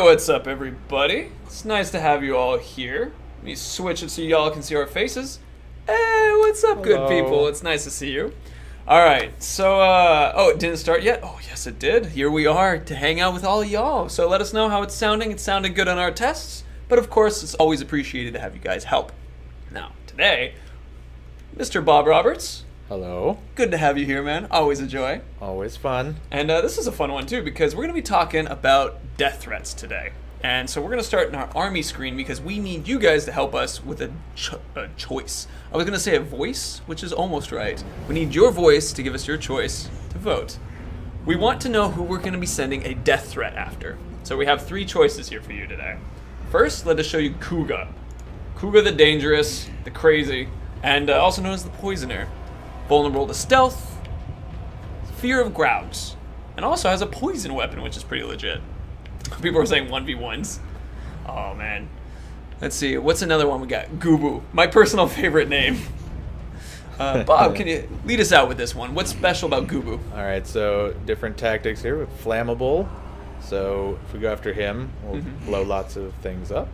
what's up, everybody? It's nice to have you all here. Let me switch it so y'all can see our faces. Hey, what's up, good people? It's nice to see you. All right, so, oh, it didn't start yet? Oh, yes, it did. Here we are to hang out with all y'all. So let us know how it's sounding. It sounded good on our tests, but of course, it's always appreciated to have you guys help. Now, today, Mr. Bob Roberts. Hello. Good to have you here, man. Always a joy. Always fun. And this is a fun one, too, because we're going to be talking about death threats today. And so we're going to start in our army screen because we need you guys to help us with a choice. I was going to say a voice, which is almost right. We need your voice to give us your choice to vote. We want to know who we're going to be sending a death threat after. So we have 3 choices here for you today. First, let us show you Kuga. Kuga the Dangerous, the Crazy, and also known as the Poisoner. Vulnerable to stealth, fear of grouts, and also has a poison weapon, which is pretty legit. People are saying 1v1s. Oh, man. Let's see. What's another one we got? Gubu. My personal favorite name. Bob, can you lead us out with this one? What's special about Gubu? All right, so different tactics here with Flammable. So if we go after him, we'll blow lots of things up.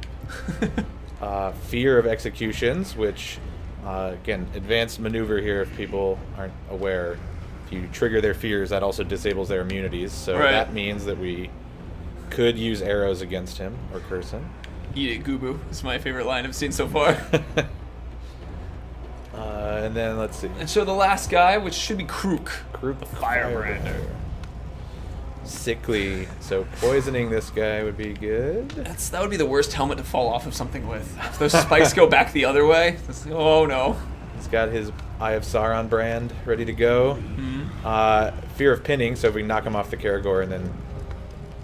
Fear of executions, which, again, advanced maneuver here if people aren't aware. If you trigger their fears, that also disables their immunities. So that means that we could use arrows against him or curse him. Eat it, Gubu. It's my favorite line I've seen so far. And then let's see. And so the last guy, which should be Krook. Krook the Firebrander. Sickly. So poisoning this guy would be good. That would be the worst helmet to fall off of something with. If those spikes go back the other way, oh no. He's got his Eye of Sauron brand ready to go. Fear of pinning, so if we knock him off the Karagor and then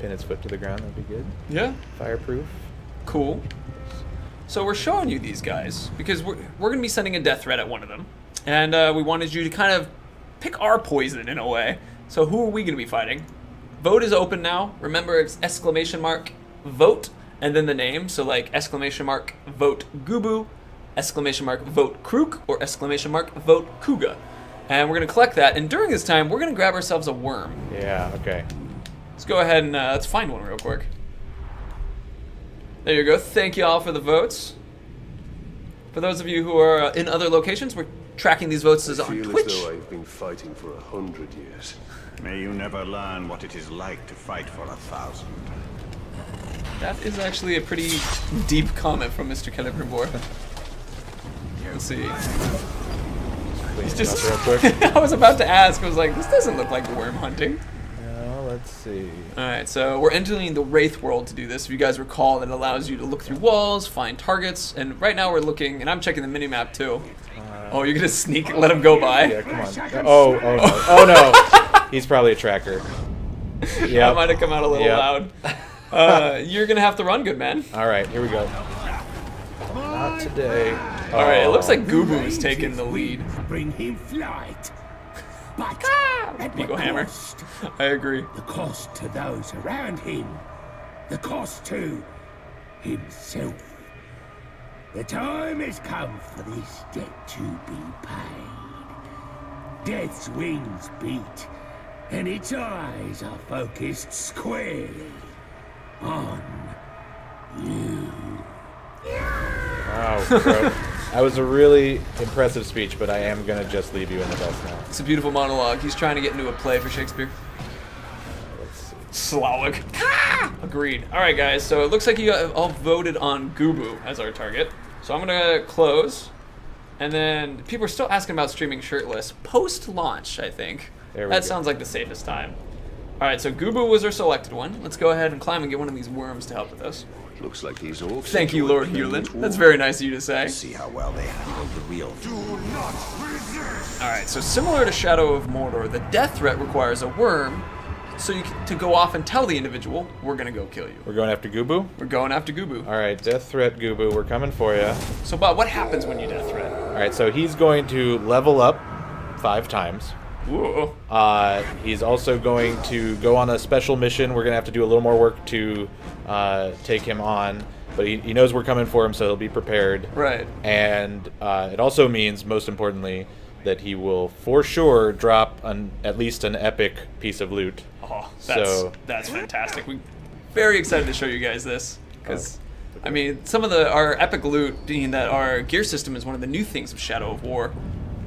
pin his foot to the ground, that'd be good. Yeah. Fireproof. Cool. So we're showing you these guys because we're going to be sending a death threat at one of them. And we wanted you to kind of pick our poison in a way. So who are we going to be fighting? Vote is open now. Remember, it's !vote and then the name. So like !vote Gubu, !vote Krook, or !vote Kuga. And we're going to collect that. And during this time, we're going to grab ourselves a worm. Yeah, okay. Let's go ahead and let's find one real quick. There you go. Thank you all for the votes. For those of you who are in other locations, we're tracking these votes on Twitch. I feel as though I've been fighting for 100 years. May you never learn what it is like to fight for 1,000. That is actually a pretty deep comment from Mr. Celebrimbor. Let's see. He's just. I was about to ask. I was like, this doesn't look like worm hunting. Let's see. Alright, so we're entering the Wraith world to do this. If you guys recall, that allows you to look through walls, find targets, and right now we're looking, and I'm checking the minimap too. Oh, you're gonna sneak, let him go by? Yeah, come on. Oh no. Oh no. He's probably a tracker. Yeah. That might have come out a little loud. You're gonna have to run, good man. Alright, here we go. Not today. Alright, it looks like Gubu is taking the lead. Bring him flight. But Beagle Hammer. I agree. The cost to those around him. The cost to himself. The time has come for this debt to be paid. Death's wings beat, and its eyes are focused squarely on you. Wow, bro. That was a really impressive speech, but I am going to just leave you in the dust now. It's a beautiful monologue. He's trying to get into a play for Shakespeare. Let's see. Slawic. Agreed. All right, guys, so it looks like you all voted on Gubu as our target. So I'm going to close. And then people are still asking about streaming shirtless. Post-launch, I think. That sounds like the safest time. All right, so Gubu was our selected one. Let's go ahead and climb and get one of these worms to help with us. Looks like these orcs. Thank you, Lord Hewlin. That's very nice of you to say. See how well they handle the real. Do not resist. All right, so similar to Shadow of Mordor, the death threat requires a worm, so to go off and tell the individual, we're gonna go kill you. We're going after Gubu? We're going after Gubu. All right, death threat Gubu, we're coming for you. So, Bob, what happens when you death threat? All right, so he's going to level up 5 times. Ooh. He's also going to go on a special mission. We're going to have to do a little more work to take him on. But he knows we're coming for him, so he'll be prepared. Right. And it also means, most importantly, that he will for sure drop at least an epic piece of loot. Oh, that's fantastic. very excited to show you guys this because, I mean, some of our epic loot, being that our gear system is one of the new things of Shadow of War,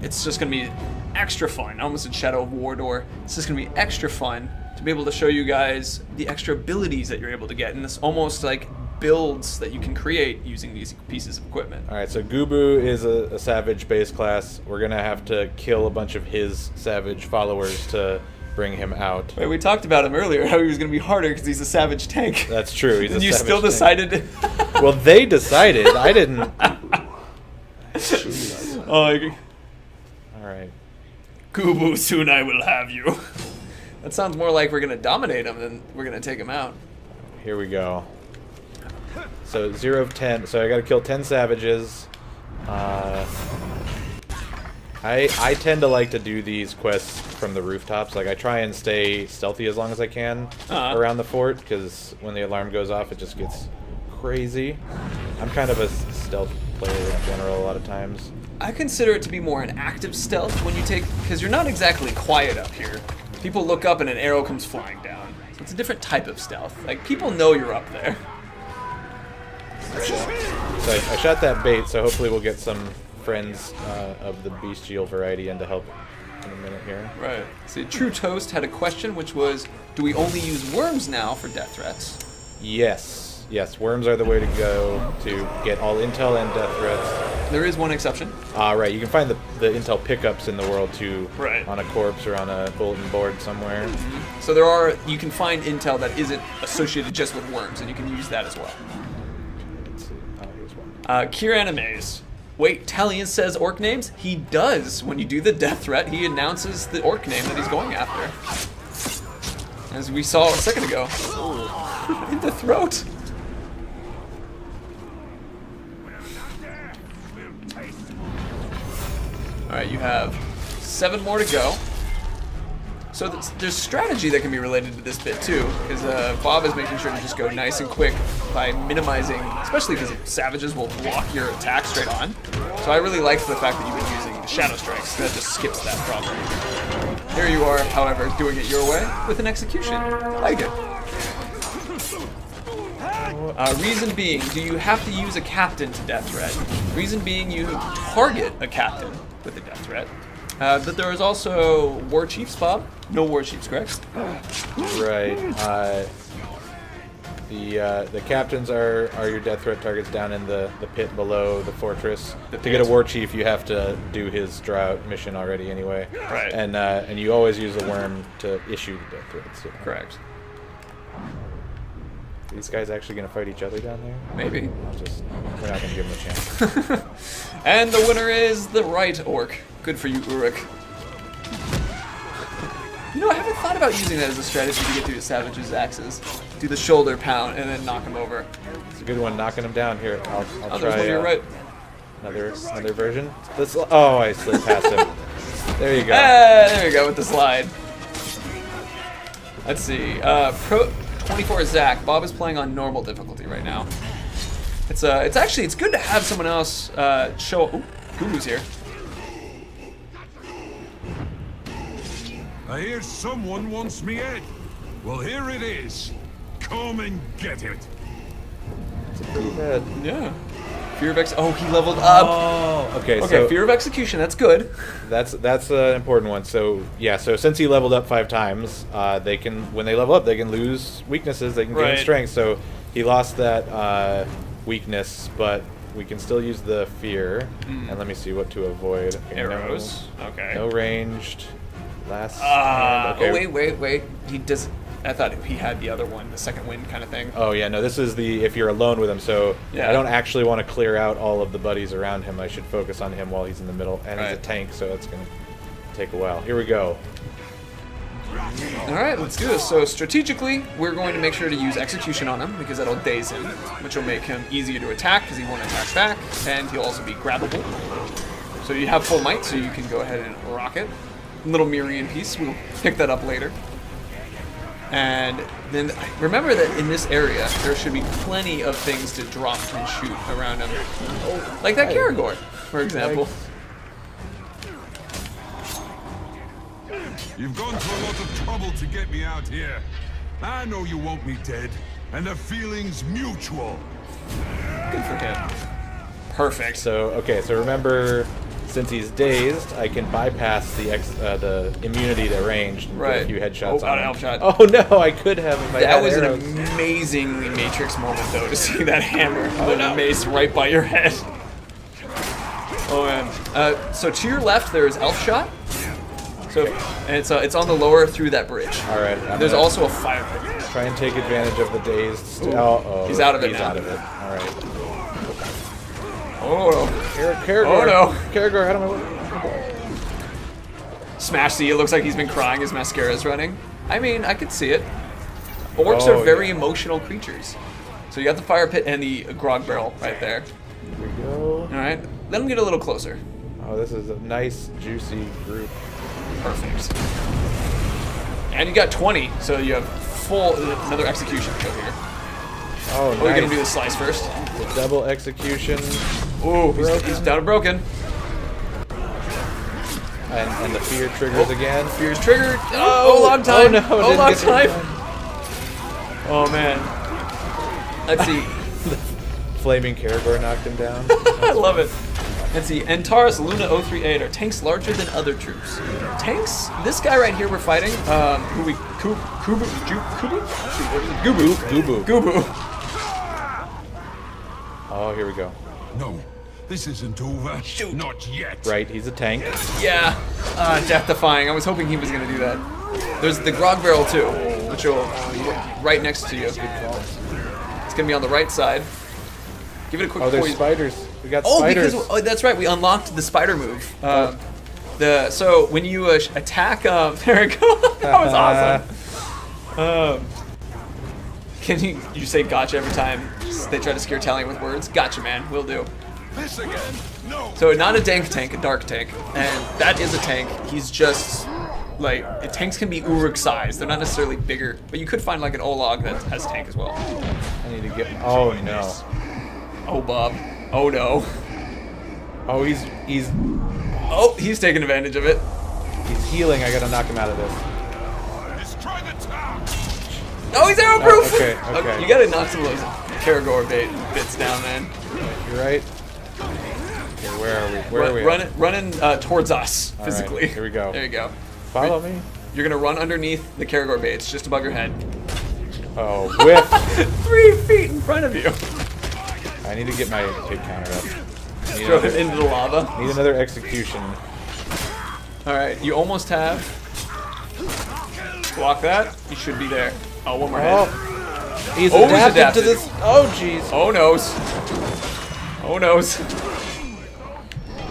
it's just gonna be extra fun. I almost said Shadow of War. It's just gonna be extra fun to be able to show you guys the extra abilities that you're able to get, and this almost like builds that you can create using these pieces of equipment. All right, so Gubu is a savage base class. We're gonna have to kill a bunch of his savage followers to bring him out. Wait, we talked about him earlier, how he was gonna be harder because he's a savage tank. That's true. He's and a you savage still tank. decided. Well, they decided. I didn't. Oh, I agree. All right. Kubu, soon I will have you. That sounds more like we're gonna dominate him than we're gonna take him out. Here we go. So 0 of 10. So I got to kill 10 savages. I tend to like to do these quests from the rooftops. Like I try and stay stealthy as long as I can around the fort, because when the alarm goes off, it just gets crazy. I'm kind of a stealth player in general a lot of times. I consider it to be more an active stealth when you take, because you're not exactly quiet up here. People look up and an arrow comes flying down. So it's a different type of stealth. Like people know you're up there. So I shot that bait, so hopefully we'll get some friends of the bestial variety in to help in a minute here. Right. See, True Toast had a question, which was, do we only use worms now for death threats? Yes. Yes, worms are the way to go to get all intel and death threats. There is one exception. Right, you can find the intel pickups in the world too, Right. on a corpse or on a bulletin board somewhere. So you can find intel that isn't associated just with worms, and you can use that as well. Let's see. Oh, here's one. Kier Animes. Wait, Talion says orc names? He does. When you do the death threat, he announces the orc name that he's going after. As we saw a second ago. In the throat. Alright, you have 7 more to go. So there's strategy that can be related to this bit too, because Bob is making sure to just go nice and quick by minimizing, especially because savages will block your attack straight on. So I really like the fact that you've been using the Shadow Strikes. That just skips that problem. Here you are, however, doing it your way with an execution. I like it. Reason being, do you have to use a captain to death threat? Reason being, you target a captain with a death threat. But there is also war chiefs, Bob. No war chiefs, correct? Right. The captains are your death threat targets down in the pit below the fortress. To get a war chief, you have to do his drought mission already anyway. Right. And you always use a worm to issue the death threats. Correct. Are these guys actually going to fight each other down there? Maybe. We're not going to give them a chance. And the winner is the right orc. Good for you, Uruk. You know, I haven't thought about using that as a strategy to get through the savage's axes. Do the shoulder pound and then knock him over. It's a good one, knocking them down. Here, I'll try. There's one to your right. Another version. Oh, I slid past him. There you go. There you go with the slide. Let's see. Pro 24 Zach. Bob is playing on normal difficulty right now. It's good to have someone else show. Ooh, Gubu's here. I hear someone wants me head. Well, here it is. Come and get it. It's a pretty bad. Yeah. Fear of he leveled up. Oh, okay. Okay, So fear of execution. That's good. that's an important one. So yeah. So since he leveled up 5 times, they can, when they level up, they can lose weaknesses. They can gain strength. So he lost that weakness, but we can still use the fear. And let me see what to avoid. Okay, Arrows. Okay. No ranged. Last. Okay. Oh, wait. He does. I thought he had the other one, the second wind kind of thing. Oh yeah, no. This is the if you're alone with him. So yeah. I don't actually want to clear out all of the buddies around him. I should focus on him while he's in the middle, and he's a tank, so that's gonna take a while. Here we go. All right, let's do this. So strategically, we're going to make sure to use execution on him because that'll daze him, which will make him easier to attack because he won't attack back, and he'll also be grabbable. So you have full might, so you can go ahead and rock it. Little Mirian piece, we'll pick that up later. And then remember that in this area, there should be plenty of things to drop and shoot around him. Like that Karagor, for example. You've gone to a lot of trouble to get me out here. I know you want me dead, and the feeling's mutual. Good for him. Perfect. So okay, so remember, since he's dazed, I can bypass the immunity to ranged. And Right. Get a few headshots Oh, on an him. elf shot. Oh no, I could have if I That had was arrows. an amazingly Matrix moment, though, to see that hammer with a mace right by your head. Oh man. So to your left, there is elf shot. So and it's on the lower through that bridge. All right. There's also a fire pit. try and take advantage of the dazed. Oh, He's out of it He's now. out of it. All right. Oh Caragor. Oh, no. Caragor, out of my way. Smash C, it looks like he's been crying as mascara's running. I mean, I could see it. Orcs Oh, are very yeah. emotional creatures. So you got the fire pit and the grog barrel right there. Here we go. Alright, let him get a little closer. Oh, this is a nice, juicy group. Perfect. And you got 20, so you have full, another execution kill here. Oh, We're nice. gonna do the slice first. The double execution. Ooh, he's down and broken. And the fear triggers again. Fear's triggered. Oh, long time. Oh, no. Oh, didn't long get there in time. Oh, man. Let's see. Flaming Caragor knocked him down. I love it. Let's see. Antares Luna 038 are tanks larger than other troops. Tanks? This guy right here we're fighting, who we... Gubu? Gubu. Oh, here we go. No, this isn't over. Not yet. Right, he's a tank. Yeah. Death defying. I was hoping he was going to do that. There's the grog barrel too, which will right next to you. It's going to be on the right side. Give it a quick Oh, there's poison. spiders. We got Oh, spiders. because that's right. We unlocked the spider move. So when you attack, there we go. That was awesome. Can you say gotcha every time they try to scare Talion with words? Gotcha, man. Will do. This again? No. So not a dank tank, a dark tank, and that is a tank. He's just like tanks can be Uruk size. They're not necessarily bigger, but you could find like an Olog that has tank as well. I need to get. Oh no. Oh Bob. Oh no. Oh, he's Oh, he's taking advantage of it. healing. I gotta knock him out of this. Destroy the tower. Oh, he's arrow proof. Okay, okay. You gotta knock some of those Caragor bits down, man. You're right. Okay, where are we? Where are we? Running towards us All physically. right, here we go. There you go. Follow me. You're gonna run underneath the Caragor baits, just above your head. Oh, whiff. 3 feet in front of you. I need to get my hit counter up. Need Throw him another, into the lava. need another execution. All right, you almost have. Block that. You should be there. Oh, one more hit. Oh, he's Oh, he's adapted adapted. to this. Oh, jeez. Oh noes. Oh noes.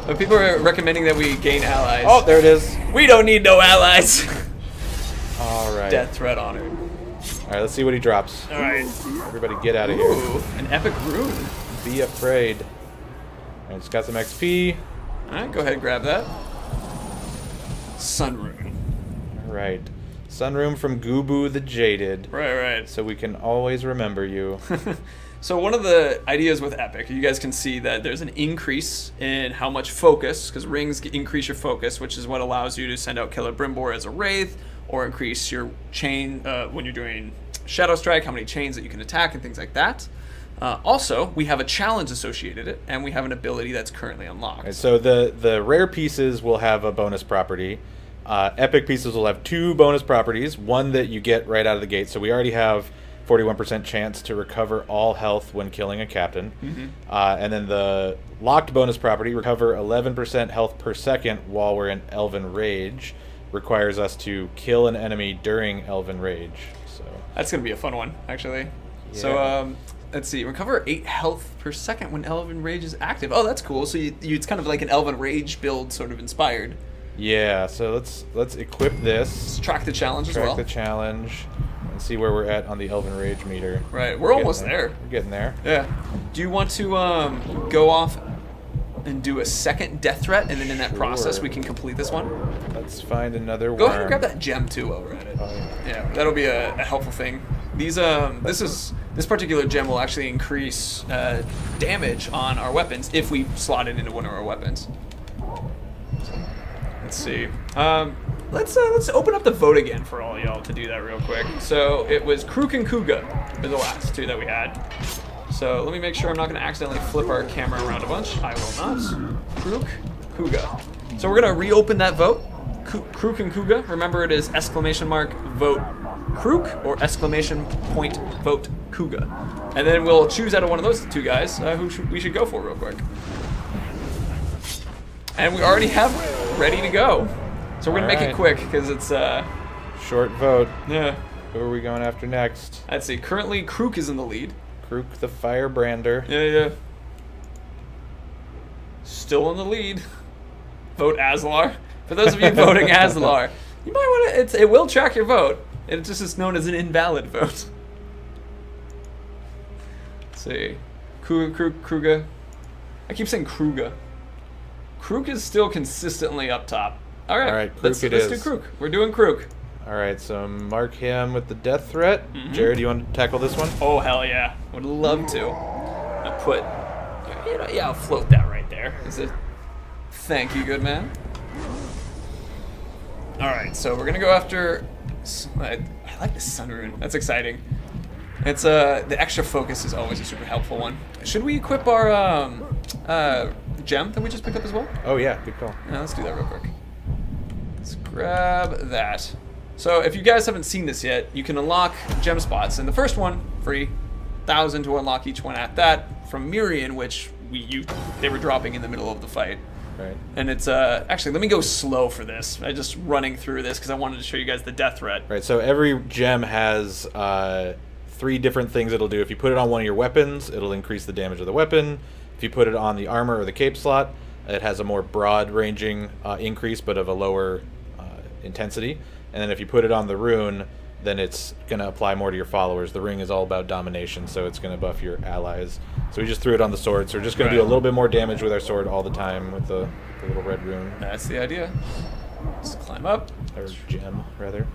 But people are recommending that we gain allies. Oh, there it is. We don't need no allies. All right. Death threat honored. All right, let's see what he drops. All right. Everybody get out of here. Ooh, an epic rune. Be afraid. All right, it's got some XP. All right, go ahead and grab that. Sun rune. All right. Sunroom from Gubu the Jaded. Right. So we can always remember you. So one of the ideas with Epic, you guys can see that there's an increase in how much focus, because rings increase your focus, which is what allows you to send out Killer Brimbor as a Wraith, or increase your chain when you're doing Shadow Strike, how many chains that you can attack and things like that. Also, we have a challenge associated it, and we have an ability that's currently unlocked. Right, so the rare pieces will have a bonus property. Epic pieces will have 2 bonus properties. One that you get right out of the gate. So we already have 41% chance to recover all health when killing a captain. Mm-hmm. And then the locked bonus property, recover 11% health per second while we're in Elven Rage, requires us to kill an enemy during Elven Rage. So That's going to be a fun one, actually. Yeah. So, let's see. Recover 8 health per second when Elven Rage is active. Oh, that's cool. So it's kind of like an Elven Rage build sort of inspired. yeah, so let's equip this. Let's track the challenge as Track well. the challenge and see where we're at on the Elven Rage meter. Right, we're almost getting there. We're getting there. Yeah. Do you want to go off and do a second death threat, and then in that process Sure. we can complete this one? Let's find another Go worm. ahead and grab that gem too while we're at it. Oh, yeah. Yeah, that'll be a helpful thing. These this particular gem will actually increase damage on our weapons if we slot it into one of our weapons. Let's see. Let's open up the vote again for all y'all to do that real quick. So it was Kruk and Kuga. or the last two that we had. So let me make sure I'm not going to accidentally flip our camera around a bunch. I will not. Krook, Kuga. So we're going to reopen that vote. Krook and Kuga. Remember, it is exclamation mark vote Krook or exclamation point vote Kuga. And then we'll choose out of one of those two guys who we should go for real quick. And we already have ready to go. So we're going to make it quick because it's... short vote. Yeah. Who are we going after next? Let's see. Currently, Krook is in the lead. Krook the Firebrander. Yeah. Still in the lead. Vote Aslar. For those of you voting Aslar, you might want to... It will track your vote. It just is known as an invalid vote. Let's see. Kruga. I keep saying Kruga. Krook is still consistently up top. All right, Krook let's do Krook. We're doing Krook. All right, so mark him with the death threat. Jared, do you want to tackle this one? Oh, hell yeah. Would love to. I'll float that right there. Is it? Thank you, good man. All right, so we're going to go after... I like the Sun Rune. That's exciting. It's the extra focus is always a super helpful one. Should we equip our gem that we just picked up as well? Oh yeah, good call. Yeah, let's do that real quick. Let's grab that. So if you guys haven't seen this yet, you can unlock gem spots. And the first one, free, 1,000 to unlock each one at that from Mirian, which they were dropping in the middle of the fight. Right. And it's actually, let me go slow for this. I just running through this because I wanted to show you guys the death threat. Right. So every gem has 3 different things it'll do. If you put it on one of your weapons, it'll increase the damage of the weapon. If you put it on the armor or the cape slot, it has a more broad-ranging increase, but of a lower intensity. And then if you put it on the rune, then it's going to apply more to your followers. The ring is all about domination, so it's going to buff your allies. So we just threw it on the sword, so we're just going to do a little bit more damage with our sword all the time with the little red rune. That's the idea. Just climb up. Or gem, rather.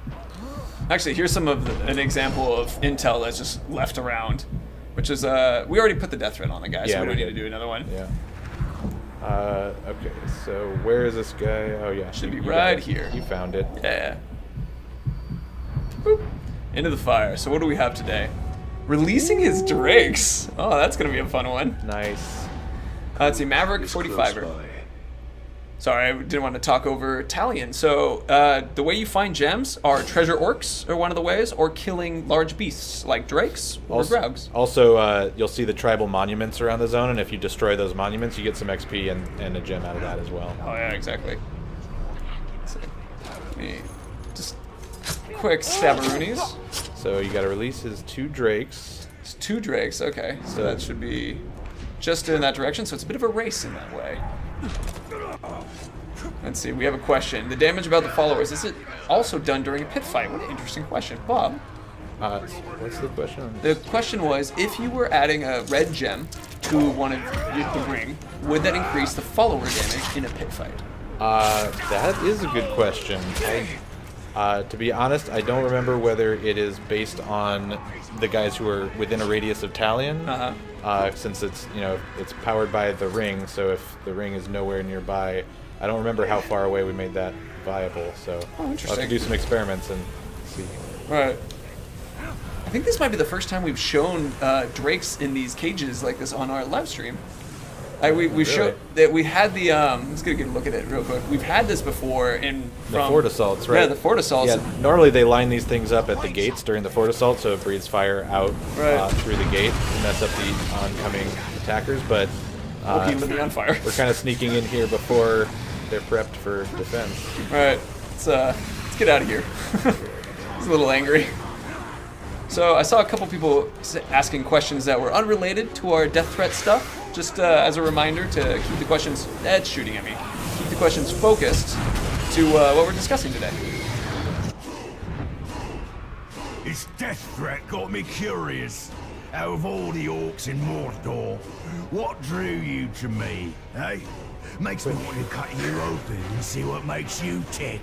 Actually, here's some of an example of intel that's just left around, which is, we already put the death threat on the guy, so we don't need to do another one. Yeah. Okay, so where is this guy? Oh, yeah. Should be right here. You found it. Yeah. Boop. Into the fire. So what do we have today? Releasing his drakes. Oh, that's going to be a fun one. Nice. Let's see, Maverick 45er. Sorry, I didn't want to talk over Talion. So the way you find gems are treasure orcs, or one of the ways, or killing large beasts like drakes or graugs. Also, you'll see the tribal monuments around the zone, and if you destroy those monuments, you get some XP and a gem out of that as well. Oh yeah, exactly. Let's see. Let me just quick stabberoonies. So you got to release his 2 drakes. It's 2 drakes, okay. So that should be just in that direction. So it's a bit of a race in that way. Let's see, we have a question. The damage about the followers, is it also done during a pit fight? What an interesting question. Bob? What's the question? The question was, if you were adding a red gem to one of the ring, would that increase the follower damage in a pit fight? That is a good question. To be honest, I don't remember whether it is based on the guys who are within a radius of Talion. Since it's it's powered by the ring, so if the ring is nowhere nearby, I don't remember how far away we made that viable. So I'll have to do some experiments and see. Right. I think this might be the first time we've shown drakes in these cages like this on our live stream. We showed that we had the let's get a good look at it real quick. We've had this before in the fort assaults, right? Yeah, the fort assaults. Yeah, normally they line these things up at the gates during the fort assault, so it breathes fire out through the gate to mess up the oncoming attackers. But we'll on fire. We're kind of sneaking in here before they're prepped for defense. All right, let's get out of here. It's a little angry. So I saw a couple people asking questions that were unrelated to our death threat stuff. Just as a reminder to keep the questions, that's shooting at me, keep the questions focused to what we're discussing today. His death threat got me curious. Out of all the orcs in Mordor, what drew you to me, eh? Makes me want to cut you open and see what makes you tick.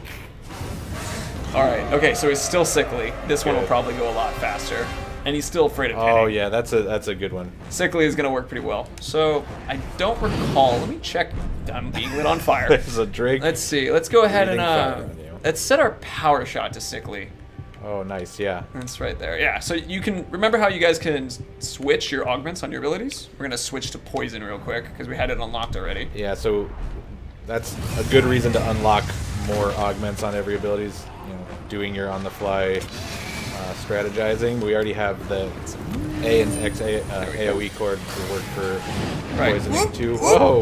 Alright, okay, so he's still sickly. This one will probably go a lot faster. And he's still afraid of hitting. Oh yeah, that's a good one. Sickly is going to work pretty well. So, I don't recall. Let me check. I'm being lit on fire. There's a drake. Let's see. Let's go ahead and let's set our power shot to sickly. Oh, nice. Yeah. That's right there. Yeah, so you can remember how you guys can switch your augments on your abilities? We're going to switch to poison real quick because we had it unlocked already. Yeah, so that's a good reason to unlock more augments on every abilities, you know, doing your on-the-fly strategizing. We already have the A and X AoE cord to work for poisoning too. Whoa!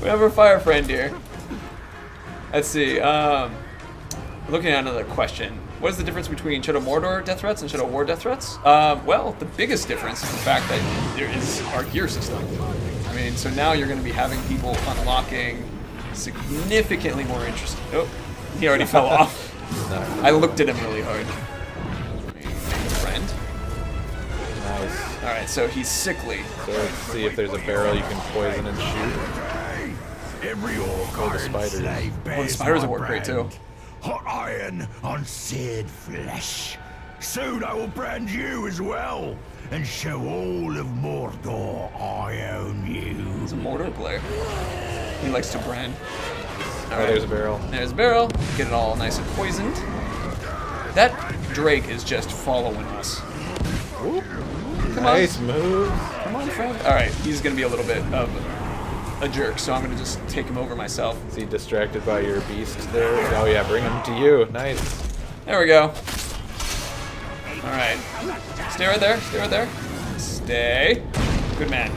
We have our fire friend here. Let's see. Looking at another question. What is the difference between Shadow Mordor death threats and Shadow War death threats? Well, the biggest difference is the fact that there is our gear system. I mean, so now you're going to be having people unlocking significantly more interesting. Oh, he already fell off. I looked at him really hard. Make a friend. Nice. Alright, so he's sickly. So let's see if there's a barrel you can poison and shoot. Every orc Or the spiders. Oh, the spiders will work great too. Hot iron on seared flesh. Soon I will brand you as well, and show all of Mordor I own you. He's a Mordor player. He likes to brand. Oh, there's a barrel. There's a barrel. Get it all nice and poisoned. That Drake is just following us. Come Nice on. move. Come on, friend. Alright, he's going to be a little bit of a jerk, so I'm going to just take him over myself. Is he distracted by your beast there? Oh yeah, bring him to you. Nice. There we go. Alright. Stay right there. Stay right there. Stay. Good man.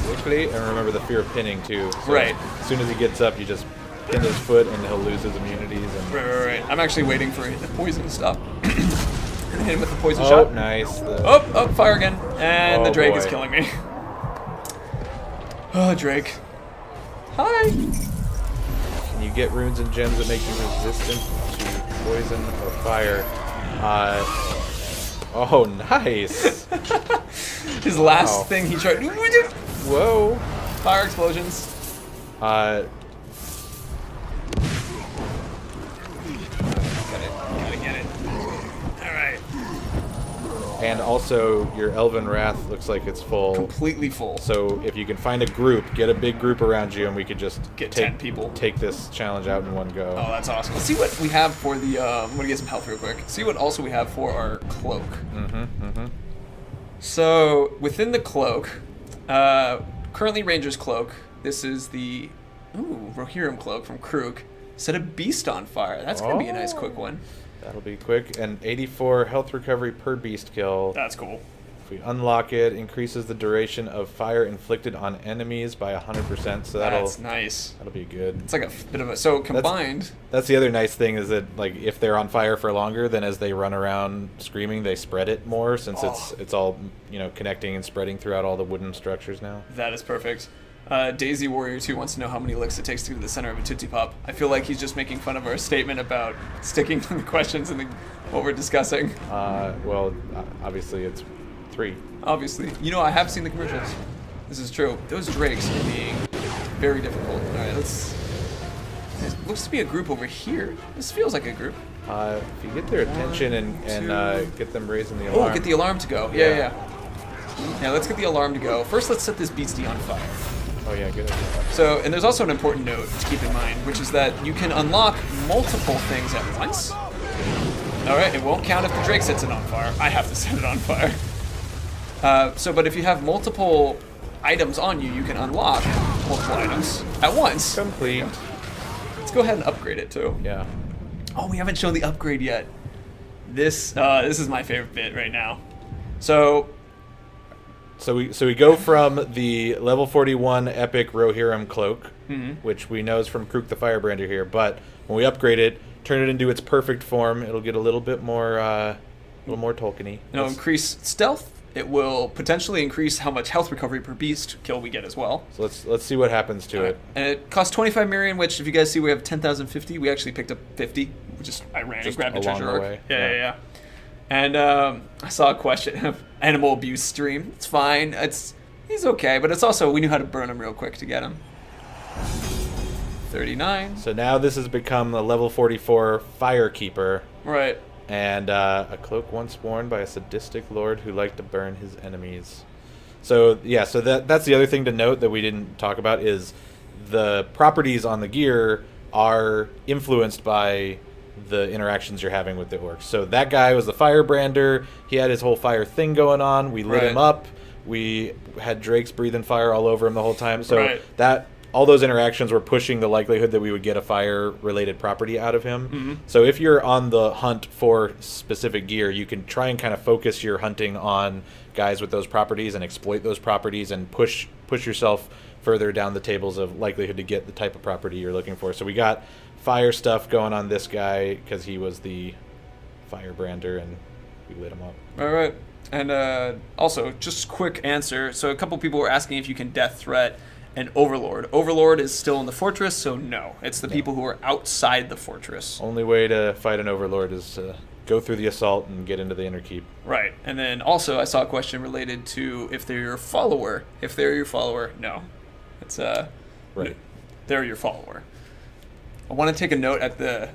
Quickly, and remember the fear of pinning too. So Right. As soon as he gets up, you just pin his foot, and he'll lose his immunities. And Right. I'm actually waiting for the poison to stop. Hit him with the poison oh, shot. nice. Oh, fire again. And the Oh, Drake is boy. killing me. Oh, Drake. Hi. Can you get runes and gems that make you resistant to poison or fire? Oh, nice. His last Wow. thing he tried. Whoa. Fire explosions. Uh, Gotta get it. Alright. and also your Elven Wrath looks like it's full. Completely full. So if you can find a group, get a big group around you, and we could just Get take 10 people. Take this challenge out in one go. Oh, that's awesome. Let's see what we have for the. I'm gonna get some health real quick. See what also we have for our cloak. So within the cloak, currently Ranger's cloak. This is the Rohirrim cloak from Krug. Set a beast on fire. That's gonna be a nice quick one. That'll be quick. And 84 health recovery per beast kill. That's cool. If we unlock it, increases the duration of fire inflicted on enemies by 100%. So That's nice. that'll be good. It's like a bit of a combined. That's the other nice thing is that like if they're on fire for longer, then as they run around screaming, they spread it more since it's all connecting and spreading throughout all the wooden structures now. That is perfect. Daisy Warrior 2 wants to know how many licks it takes to get to the center of a Tootsie Pop. I feel like he's just making fun of our statement about sticking to the questions and what we're discussing. Well, obviously it's 3. Obviously. I have seen the commercials. This is true. Those drakes are being very difficult. Alright, It looks to be a group over here. This feels like a group. If you get their attention and get them raising the alarm. Oh, get the alarm to go. Yeah. Yeah, let's get the alarm to go. First, let's set this beastie on fire. Oh yeah, good idea. So, and there's also an important note to keep in mind, which is that you can unlock multiple things at once. Alright, it won't count if the Drake sets it on fire. I have to set it on fire. But if you have multiple items on you, you can unlock multiple items at once. Complete. Let's go ahead and upgrade it too. Yeah. Oh, we haven't shown the upgrade yet. This is my favorite bit right now. So we go from the level 41 epic Rohirrim cloak, which we know is from Krook the Firebrander here, but when we upgrade it, turn it into its perfect form, it'll get a little bit more Tolkien-y. it'll increase stealth. It will potentially increase how much health recovery per beast kill we get as well. So let's see what happens to it. And it costs 25 million, which if you guys see we have 10,050. We actually picked up 50. I ran and grabbed a along treasure the orc. way. Yeah. And I saw a question of animal abuse stream. It's fine. He's okay, but it's also we knew how to burn him real quick to get him. 39. So now this has become a level 44 Firekeeper. Right. And a cloak once worn by a sadistic lord who liked to burn his enemies. So yeah, so that's the other thing to note that we didn't talk about is the properties on the gear are influenced by the interactions you're having with the orcs. So that guy was the firebrander. He had his whole fire thing going on. We lit him up. We had drakes breathing fire all over him the whole time. So that all those interactions were pushing the likelihood that we would get a fire-related property out of him. So if you're on the hunt for specific gear, you can try and kind of focus your hunting on guys with those properties and exploit those properties and push yourself further down the tables of likelihood to get the type of property you're looking for. So we got fire stuff going on this guy because he was the firebrander, and we lit him up. All right. And also, just quick answer. So a couple people were asking if you can death threat an overlord. Overlord is still in the fortress, so no. It's the people who are outside the fortress. Only way to fight an overlord is to go through the assault and get into the inner keep. Right. And then also I saw a question related to if they're your follower. If they're your follower, no. It's right. They're your follower. I want to take a note at the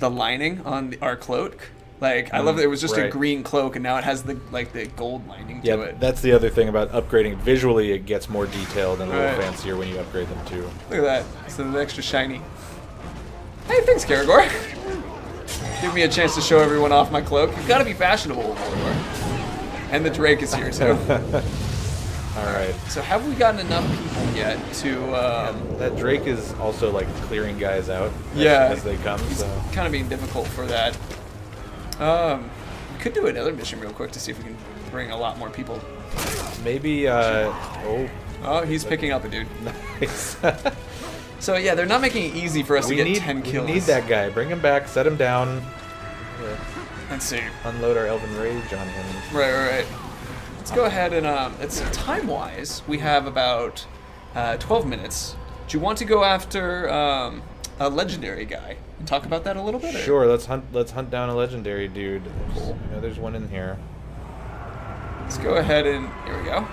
lining on our cloak. Like, I love that it was just a green cloak, and now it has the gold lining to it. That's the other thing about upgrading. Visually, it gets more detailed and a little fancier when you upgrade them too. Look at that. It's an extra shiny. Hey, thanks, Karagor. Give me a chance to show everyone off my cloak. You've got to be fashionable, Karagor. And the Drake is here too. All right. So have we gotten enough people yet to? That Drake is also like clearing guys out. As they come. He's so kind of being difficult for that. We could do another mission real quick to see if we can bring a lot more people. Maybe. Oh, he's picking up a dude. Nice. So yeah, they're not making it easy for us to get 10 kills. We need that guy. Bring him back. Set him down. Let's see. Unload our Elven Rage on him. Right. Let's go ahead and it's time-wise. We have about 12 minutes. Do you want to go after a legendary guy and talk about that a little bit? Sure. Let's hunt down a legendary dude. Cool. I know there's one in here. Let's go ahead and here we go.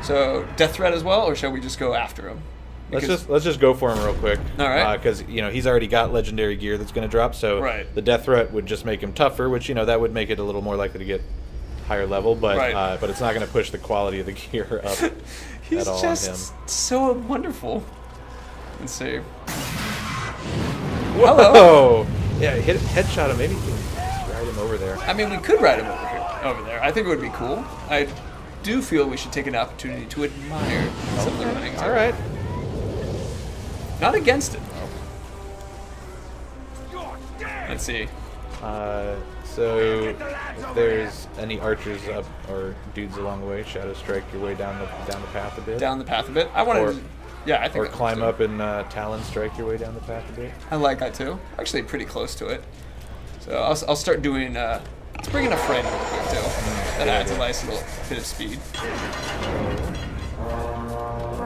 So death threat as well, or shall we just go after him? Because Let's just go for him real quick. All right. Because he's already got legendary gear that's going to drop. So the death threat would just make him tougher, which that would make it a little more likely to get higher level. But but it's not going to push the quality of the gear up He's at all just on him. so wonderful. Let's see. Whoa! Hello. Yeah, headshot him. Maybe you can ride him over there. I mean, we could ride him over there. I think it would be cool. I do feel we should take an opportunity to admire some of the running. All right. Not against it, though. Let's see. So if there's any archers up or dudes along the way, shadow strike your way down the path a bit. Down the path a bit. I want to. Yeah, I think. Or climb up and talon strike your way down the path a bit. I like that too. Actually, pretty close to it. So I'll start doing. Let's bring in a friend real quick too. That adds a nice little bit of speed.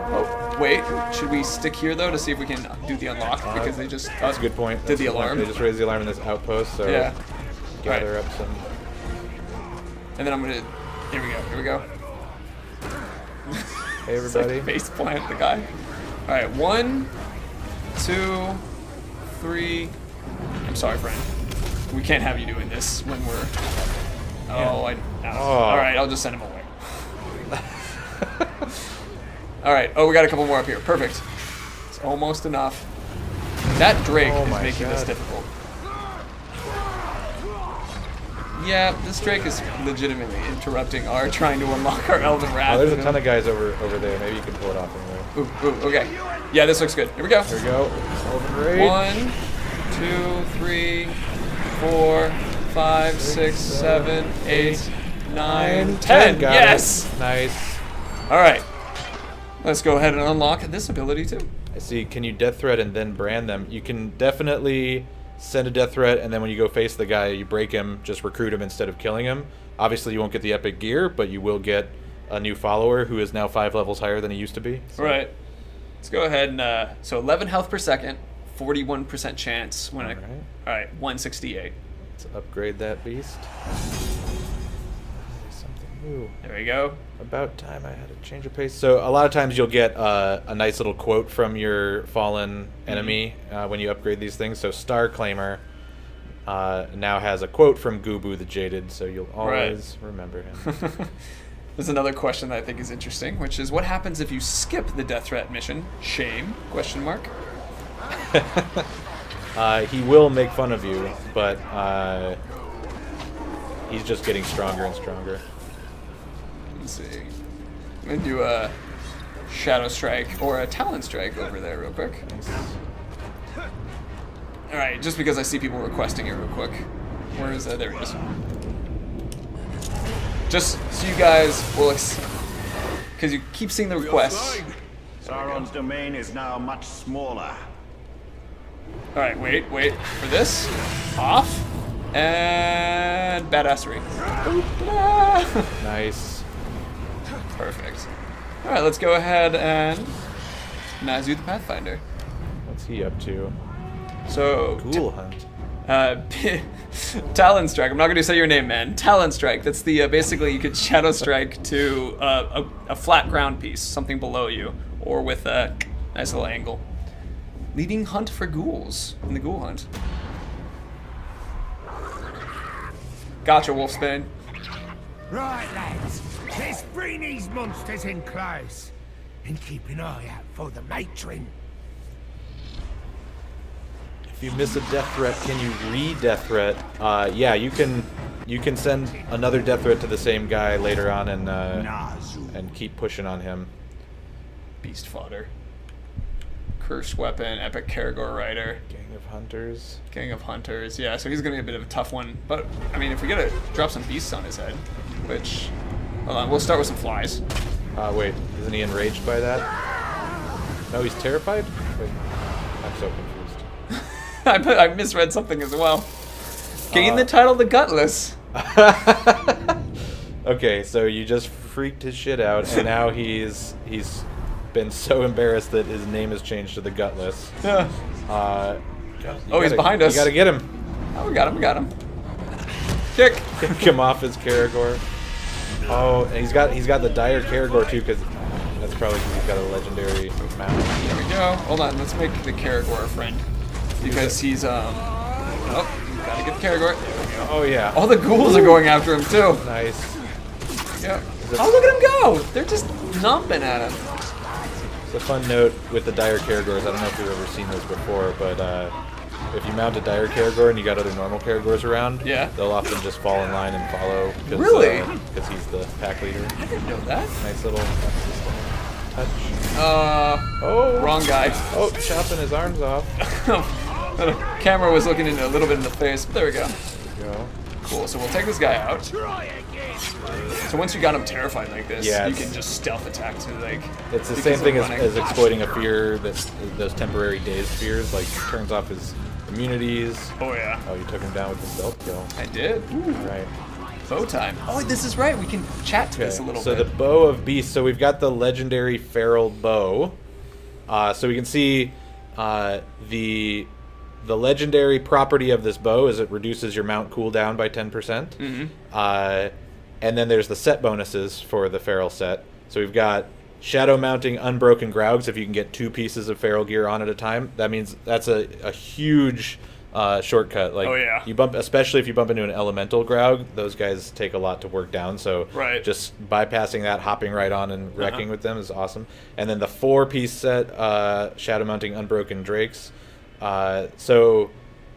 Oh, wait. Should we stick here though to see if we can do the unlock? Because they just. That's a good point. Did the alarm? They just raised the alarm in this outpost. So yeah. Gather up some. And then I'm gonna. Here we go. Hey everybody. Face plant the guy. All right, 1, 2, 3. I'm sorry, friend. We can't have you doing this when we're. All right, I'll just send him away. All right. Oh, we got a couple more up here. Perfect. It's almost enough. That Drake is making this difficult. Yeah, this Drake is legitimately interrupting our trying to unlock our Elven Wrath. Oh, there's a ton of guys over there. Maybe you can pull it off anyway. Ooh, okay. Yeah, this looks good. Here we go. Here we go. Elven Rage. 1, 2, 3, 4, 5, 6, 7, 8, 9, 10. Yes! Nice. All right. Let's go ahead and unlock this ability too. I see. Can you death threat and then brand them? You can definitely send a death threat, and then when you go face the guy, you break him, just recruit him instead of killing him. Obviously, you won't get the epic gear, but you will get a new follower who is now 5 levels higher than he used to be. So. Right. Let's go ahead and so 11 health per second, 41% chance when all right, 168. Let's upgrade that beast. Something new. There we go. About time I had a change of pace. So a lot of times you'll get a nice little quote from your fallen enemy when you upgrade these things. So Star Claimer now has a quote from Gubu the Jaded, so you'll always remember him. There's another question that I think is interesting, which is what happens if you skip the death threat mission? Shame? Question mark. He will make fun of you, but he's just getting stronger and stronger. Let's see. I'm going to do a Shadow Strike or a Talon Strike over there real quick. Alright, just because I see people requesting it real quick. Where is that? There it is. Just so you guys will, because you keep seeing the requests. Sauron's domain is now much smaller. Alright, wait for this. Off. And badassery. Nice. Perfect. Alright, let's go ahead and Nazu the Pathfinder. What's he up to? So, Ghoul hunt. Talon Strike. I'm not going to say your name, man. Talon Strike. That's the basically you could Shadow Strike to a flat ground piece, something below you, or with a nice little angle. Leading hunt for ghouls in the ghoul hunt. Gotcha, Wolfsbane. Right, lads. Let's bring these monsters in close and keep an eye out for the matron. If you miss a death threat, can you re-death threat? Yeah, you can send another death threat to the same guy later on and keep pushing on him. Beast fodder. Cursed weapon, epic Karagor rider. Gang of hunters. Gang of hunters. Yeah, so he's gonna be a bit of a tough one. But I mean, if we gotta drop some beasts on his head, which, hold on, we'll start with some flies. Wait, isn't he enraged by that? No, he's terrified? Wait, I'm so confused. I misread something as well. Gain the title the Gutless. Okay, so you just freaked his shit out, and now he's been so embarrassed that his name has changed to the Gutless. Yeah. He's behind us. You gotta get him. Oh, we got him. Kick. Kick him off his Karagor. Oh, and he's got the dire Karagor too, because that's probably because he's got a legendary mount. There we go. Hold on, let's make the Karagor a friend. Because he's, gotta get Karagor. There we go. Oh, yeah. All the ghouls are going after him, too. Nice. Yeah. Oh, look at him go! They're just numping at him. It's a fun note with the dire Karagors. I don't know if you've ever seen this before, but if you mount a dire Karagor and you got other normal Karagors around, yeah, they'll often just fall in line and follow. Really? Because he's the pack leader. I didn't know that. Nice little touch. Oh, wrong guy. Oh, chopping his arms off. The camera was looking in a little bit in the face, but there we go. There we go. Cool, so we'll take this guy out. So once you got him terrified like this, yeah, you can just stealth attack to like... It's the same thing as exploiting a fear, those temporary dazed fears, like turns off his immunities. Oh yeah. Oh, you took him down with the stealth kill. I did. Ooh. Right. Bow time. Oh, this is right. We can chat to this a little bit. So the Bow of Beasts. So we've got the legendary feral bow. So we can see the legendary property of this bow is it reduces your mount cooldown by 10%. Mm-hmm. And then there's the set bonuses for the feral set. So we've got shadow mounting unbroken Graugs. If you can get 2 pieces of feral gear on at a time, that means that's a huge shortcut. Like, oh yeah. You bump, especially if you bump into an elemental Graug, those guys take a lot to work down. So just bypassing that, hopping right on and wrecking with them is awesome. And then the 4-piece set, shadow mounting unbroken Drakes. So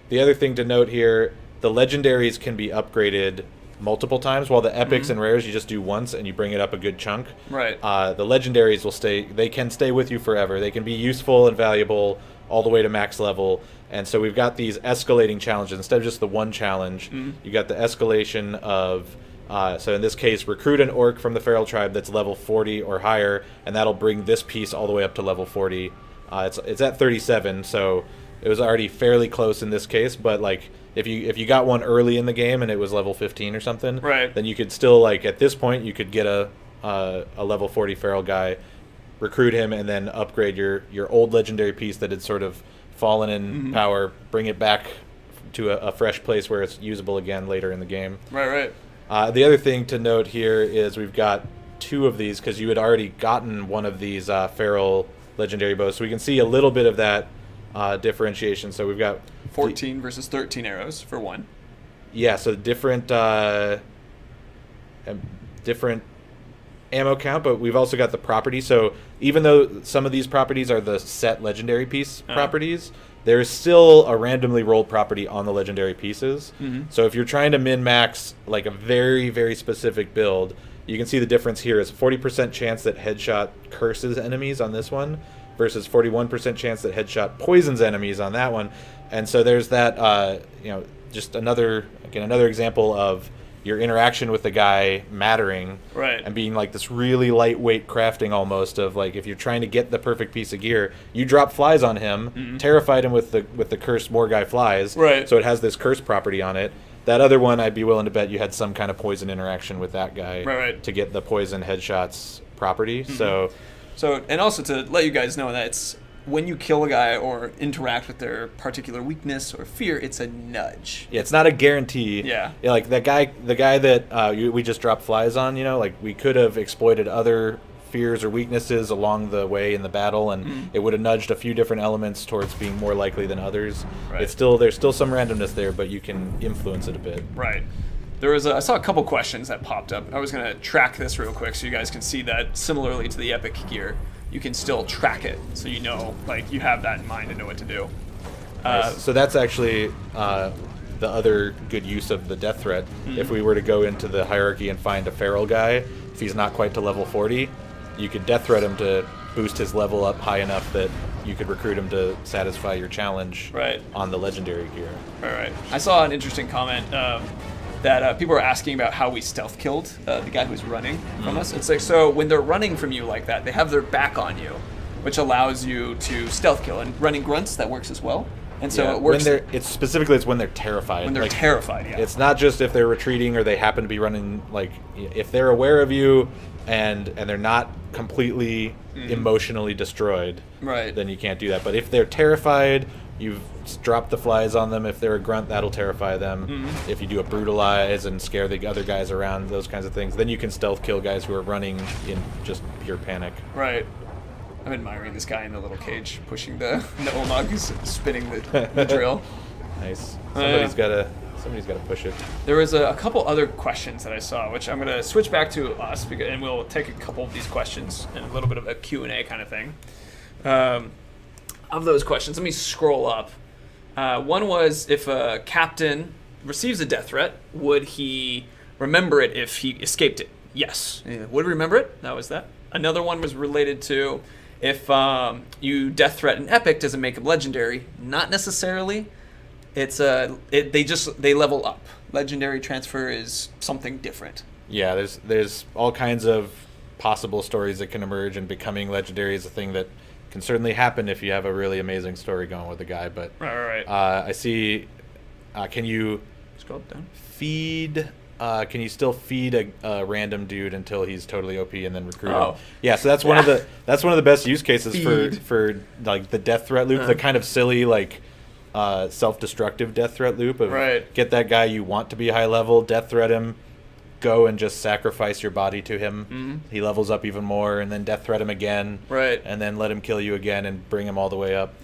the other thing to note here, the legendaries can be upgraded multiple times, while the epics and rares you just do once and you bring it up a good chunk. Right. The legendaries will they can stay with you forever. They can be useful and valuable all the way to max level. And so we've got these escalating challenges instead of just the one challenge. You got the escalation of so in this case, recruit an orc from the feral tribe that's level 40 or higher, and that'll bring this piece all the way up to level 40. It's at 37, so it was already fairly close in this case, but like if you got one early in the game and it was level 15 or something, then you could still, like, at this point you could get a level 40 feral guy, recruit him, and then upgrade your old legendary piece that had sort of fallen in power, bring it back to a fresh place where it's usable again later in the game. Right. The other thing to note here is we've got 2 of these because you had already gotten one of these feral legendary bows, so we can see a little bit of that differentiation. So we've got 14 versus 13 arrows for one. Yeah, so different ammo count, but we've also got the property. So even though some of these properties are the set legendary piece properties, there's still a randomly rolled property on the legendary pieces. Mm-hmm. So if you're trying to min-max like a very, very specific build, you can see the difference here is 40% chance that headshot curses enemies on this one versus 41% chance that headshot poisons enemies on that one. And so there's that, just another example of your interaction with the guy mattering, right, and being like this really lightweight crafting almost of like if you're trying to get the perfect piece of gear, you drop flies on him, terrified him with the cursed Morgai flies, right, so it has this curse property on it. That other one, I'd be willing to bet you had some kind of poison interaction with that guy, right, to get the poison headshots property. So and also to let you guys know that it's when you kill a guy or interact with their particular weakness or fear, it's a nudge. Yeah, it's not a guarantee. Yeah. Like the guy that we just dropped flies on, like we could have exploited other fears or weaknesses along the way in the battle, and it would have nudged a few different elements towards being more likely than others. Right. There's still some randomness there, but you can influence it a bit. Right. I saw a couple questions that popped up. I was going to track this real quick so you guys can see that similarly to the epic gear, you can still track it, so you know, like, you have that in mind and know what to do. Nice. So that's actually the other good use of the death threat. If we were to go into the hierarchy and find a feral guy, if he's not quite to level 40, you could death threat him to boost his level up high enough that you could recruit him to satisfy your challenge on the legendary gear. All right. I saw an interesting comment that people were asking about how we stealth killed the guy who was running from us. It's like, so when they're running from you like that, they have their back on you, which allows you to stealth kill. And running grunts, that works as well. And so it works. It's when they're terrified. When they're terrified, yeah. It's not just if they're retreating or they happen to be running. Like if they're aware of you and they're not completely emotionally destroyed, right, then you can't do that. But if they're terrified, you've dropped the flies on them. If they're a grunt, that'll terrify them. If you do a brutalize and scare the other guys around, those kinds of things, then you can stealth kill guys who are running in just pure panic. Right. I'm admiring this guy in the little cage pushing the Omag who's spinning the drill. Nice. Somebody's got to push it. There was a couple other questions that I saw, which I'm going to switch back to us, and we'll take a couple of these questions and a little bit of a Q&A kind of thing. Of those questions, let me scroll up. One was, if a captain receives a death threat, would he remember it if he escaped it? Yes. Would he remember it? That was that. Another one was related to, if you death threat an epic, does it make him legendary? Not necessarily. They level up. Legendary transfer is something different. Yeah, there's all kinds of possible stories that can emerge, and becoming legendary is a thing that can certainly happen if you have a really amazing story going with a guy. But right. I see. Can you scroll down? Feed? Can you still feed a random dude until he's totally OP and then recruit him? Oh. Yeah, so that's one of the best use cases for like the death threat loop, the kind of silly like self-destructive death threat loop of get that guy you want to be high level, death threat him, go and just sacrifice your body to him. He levels up even more, and then death threat him again, and then let him kill you again and bring him all the way up.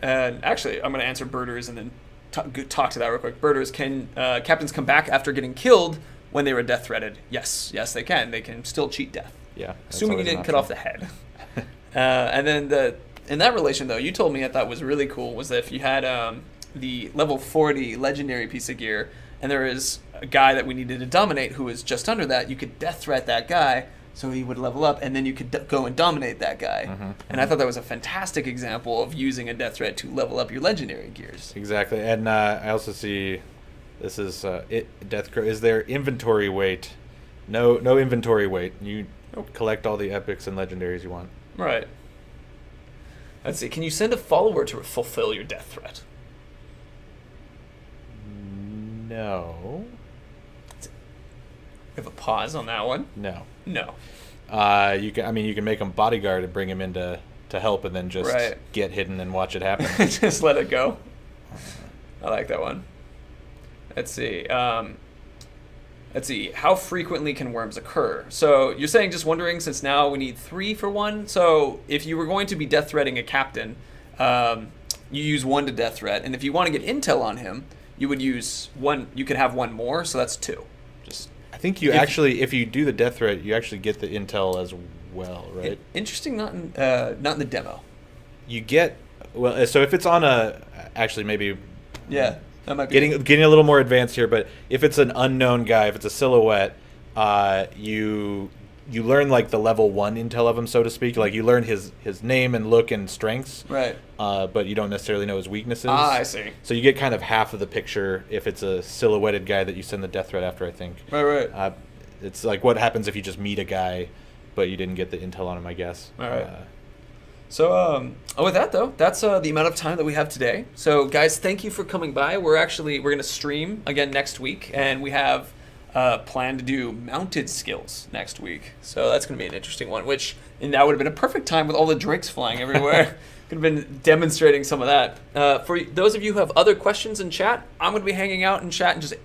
And actually, I'm going to answer Birders and then talk to that real quick. Birders, can captains come back after getting killed when they were death threated? Yes, they can. They can still cheat death. Yeah, assuming you didn't cut off the head. And then in that relation, though, you told me I thought was really cool was that if you had the level 40 legendary piece of gear, and there is a guy that we needed to dominate who was just under that, you could death threat that guy, so he would level up, and then you could go and dominate that guy. And I thought that was a fantastic example of using a death threat to level up your legendary gears. Exactly, and I also see this is death. Is there inventory weight? No inventory weight. You collect all the epics and legendaries you want. Right. Let's see. Can you send a follower to fulfill your death threat? No. We have a pause on that one. No. You can make him bodyguard and bring him in to help, and then just get hidden and watch it happen. Just let it go. I like that one. Let's see. How frequently can worms occur? So you're saying, just wondering, since now we need 3 for 1. So if you were going to be death threatening a captain, you use 1 to death threat, and if you want to get intel on him, you would use 1. You could have 1 more, so that's 2. I think if you do the death threat, you actually get the intel as well, right? Interesting, not in the demo. You get Well, so if it's on actually maybe Yeah, that might be getting a little more advanced here, but if it's an unknown guy, if it's a silhouette, you learn like the level 1 intel of him, so to speak. Like you learn his name and look and strengths, right. But you don't necessarily know his weaknesses. I see. So you get kind of half of the picture if it's a silhouetted guy that you send the death threat after, I think. Right. It's like what happens if you just meet a guy, but you didn't get the intel on him, I guess. All right. So, with that though, that's the amount of time that we have today. So, guys, thank you for coming by. We're going to stream again next week, and we have planned to do mounted skills next week. So that's going to be an interesting one. And that would have been a perfect time with all the drakes flying everywhere. Could have been demonstrating some of that. For those of you who have other questions in chat, I'm going to be hanging out in chat and just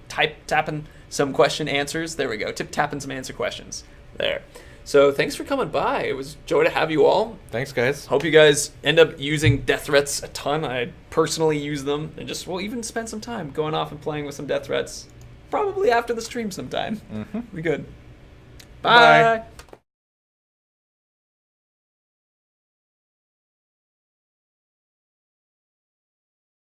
tapping some question answers. There we go. Tapping some answer questions. There. So thanks for coming by. It was a joy to have you all. Thanks, guys. Hope you guys end up using death threats a ton. I personally use them, and we'll even spend some time going off and playing with some death threats. Probably after the stream sometime. Be good. Bye.